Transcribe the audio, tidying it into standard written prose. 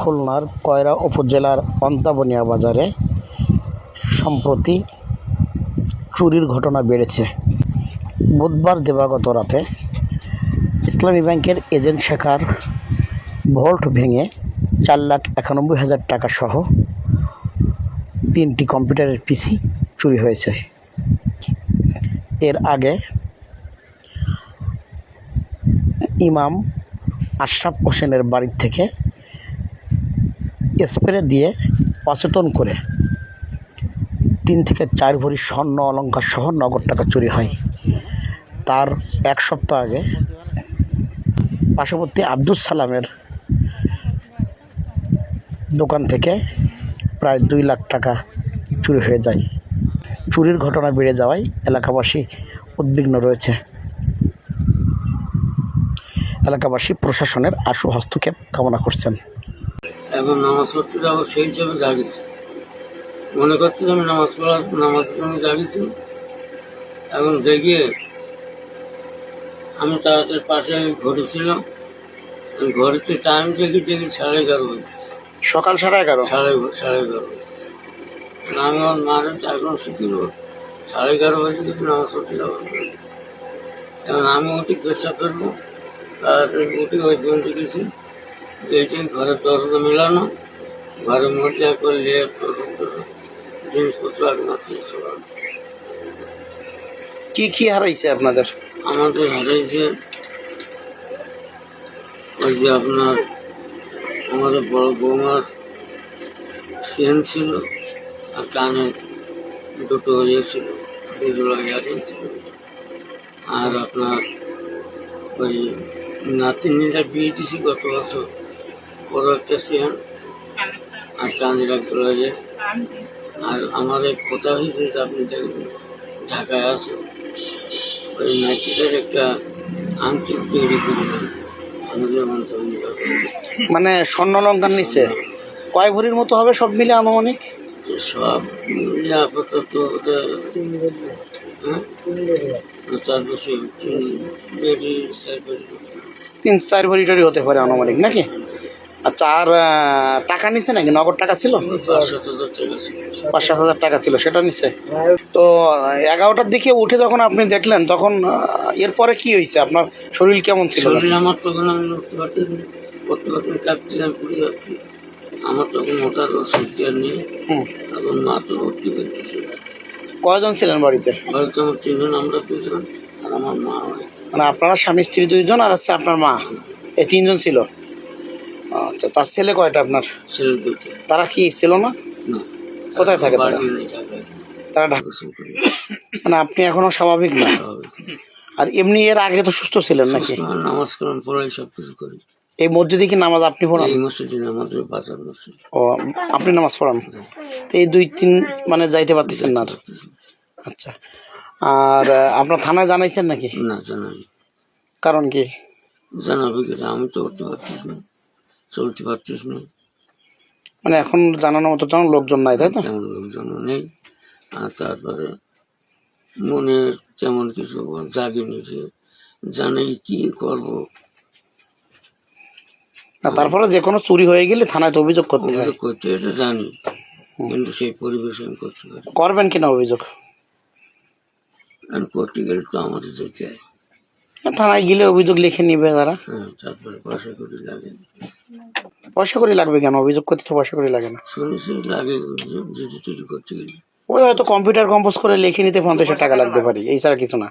খুলনার কয়রা উপজেলার অন্তাবনিয়া বাজারে সম্প্রতি চুরির ঘটনা বেড়েছে। বুধবার দিবাগত রাতে ইসলামী ব্যাংকের এজেন্ট শাখার ভল্ট ভেঙে 4,91,000 টাকা সহ 3টি কম্পিউটারের পিসি চুরি হয়েছে। এর আগে ইমাম আশরাফ হোসেনের বাড়ি থেকে স্প্রে দিয়ে অচেতন করে 3 থেকে 4 ভরি স্বর্ণ অলংকার সহ নগদ টাকা চুরি হয়। তার এক সপ্তাহ আগে পার্শ্ববর্তী আব্দুস সালামের দোকান থেকে প্রায় 2 লাখ টাকা চুরি হয়ে যায়। চুরির ঘটনা বেড়ে যাওয়ায় এলাকাবাসী উদ্বিগ্ন রয়েছে। এলাকাবাসী প্রশাসনের আশু হস্তক্ষেপ কামনা করছেন। এখন নামাজ পড়তে যাবো সেই হিসাবে জাগিয়েছি, মনে করছি আমি নামাজের সঙ্গে জাগিয়েছি। এখন জেগে আমি তাদের পাশে ঘড়ি ছিল, ঘড়িতে টাইম জেগে 11:30 হয়েছে, সকাল 11:30। 11:30 আমি আমার মারে এখন শিখিল 11:30 হয়েছে, কিন্তু নামাজ পড়তে যাবো। এখন আমি উঠি পেশা ফেলবো, তাড়াতাড়ি উঠি ওই জন্য গেছি যে ঘরের দরজা মেলানো, ঘরের মধ্যে করে জিনিসপত্র আগে মাতিয়ে চলানো। কি হারাইছে আপনাদের? আমাদের হারাইছে ওই যে আপনার আমাদের বড় বৌমার চেন ছিল, আর কানে দুটো ইয়ে ছিল, দুটো ইয়ারিং ছিল, আর আপনার ওই নাতিনিটা বিয়ে দিয়েছি গত বছর, বড় একটা চেন আর কানের একটা লাগে। আর আমাদের কথা হয়েছে যে আপনি দেখবেন ঢাকায় আছে ওই নাইটিটার একটা আংটি তৈরি করবেন আমাদের মন্ত্রণালয়। মানে স্বর্ণ অলংকার নিচে কয় ভরির মতো হবে সব মিলে আনুমানিক? সব মিলে আপাতত তার বেশি 3-4 ভরি টরি হতে পারে আনুমানিক নাকি? আচ্ছা, আর টাকা নিছে নাকি? নগদ টাকা ছিল? 5,000 টাকা ছিল, সেটা নিছে। তো 11টার দিকে উঠে যখন আপনি দেখলেন তখন এরপরে কি হয়েছে? আপনার শরীর কেমন ছিল? আমার তখন আমি উঠতে পারতেছি, কাঁপছিলাম, পুড়ে যাচ্ছি। আমার তখন ওটার ওষুধ দেওয়ার নেই, এখন মা তো উঠতে পারতেছে। কয়জন ছিলেন বাড়িতে? বাড়িতে আমার 3 জন, আমরা 2 জন আর আমার মা। মানে আপনারা স্বামী স্ত্রী 2 জন আর আছে আপনার মা, এই 3 জন ছিল। আচ্ছা, তার ছেলে কয়টা আপনার? ছেলে 2টা। তারা কি ছিল না? কোথায় থাকে তারা? তারা ঢাকা। মানে আপনি এখনো স্বাভাবিক না? আর এমনি এর আগে তো সুস্থ ছিলেন নাকি? নামাজ কালাম পড়াই সব কিছু করি। এই মসজিদে কি নামাজ আপনি পড়ান? এই মসজিদে আমাদের বাজার মসজিদ। ও, আপনি নামাজ পড়ান। তো এই 2-3 মানে যাইতে পারতেছেন না? আচ্ছা, আর আপনার থানায় জানাইছেন নাকি? না, জানাই। কারণ কি? জানাবে কি, আমি তো উঠতে পারতেছি না, চলতে পারতেছি না। মানে এখন জানানোর মতো তেমন লোকজন নাই, তাই তো? তেমন লোকজন নেই। আর তারপরে মনে তেমন কিছু জাগেনি যে জানি কি করবো। না, তারপরে যে কোনো চুরি হয়ে গেলে থানায় তো অভিযোগ করতে হয়। এটা জানি, কিন্তু সেই পরিবেশ আমি করতে পারি। করবেন কিনা অভিযোগ? আমি করতে গেলে তো আমাদের যেতে হয়। থানায় গেলে অভিযোগ লিখে নিবে তারা। তারপরে পয়সা করি লাগে। পয়সা করে লাগবে কেন? অভিযোগ করতে তো পয়সা করে লাগে না। শুনেছি লাগে যদি তৈরি করতে গেলে। ওই হয়তো কম্পিউটার কম্পোজ করে লিখে নিতে 50 টাকা লাগতে পারে, এই ছাড়া কিছু না।